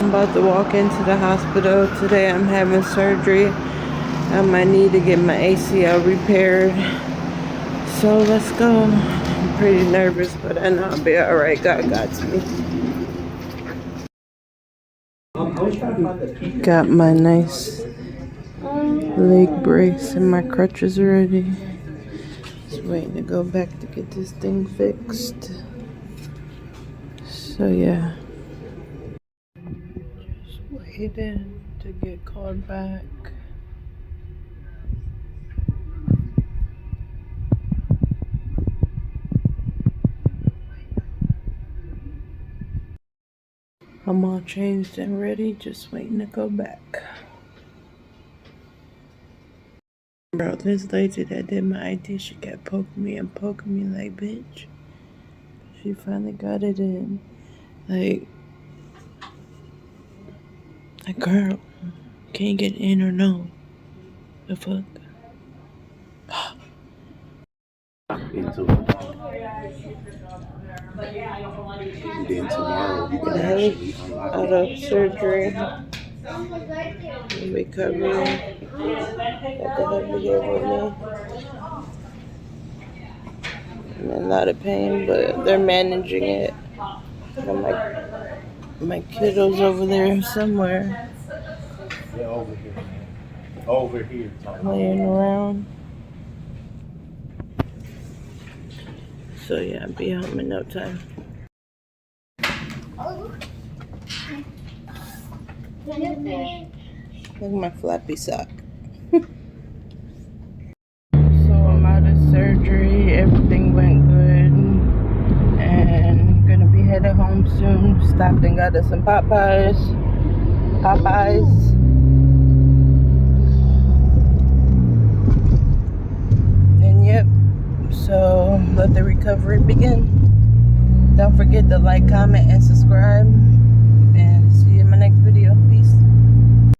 I'm about to walk into the hospital. Today I'm having surgery. I might need to get my ACL repaired. So let's go. I'm pretty nervous, but I know I'll be alright. God got me. Got my nice leg brace and my crutches ready. Just waiting to go back to get this thing fixed. So yeah. Just waiting to get called back. I'm all changed and ready, just waiting to go back. Bro, this lady that did my ID, she kept poking me like, bitch. She finally got it in. Like, girl, can you get in or no? The fuck? Into it. And then tomorrow you can actually unlock Out it. of surgery, recovery. Got the hubby here with me. I'm in a lot of pain, but they're managing it. Got my kiddos over there somewhere. Yeah, over here, man. Over here. Playing around. So yeah, I'll be home in no time. Look at my flappy sock. So I'm out of surgery. Everything went good. And gonna be headed home soon. Stopped and got us some Popeyes. And yep. So let the recovery begin. Don't forget to like, comment, and subscribe.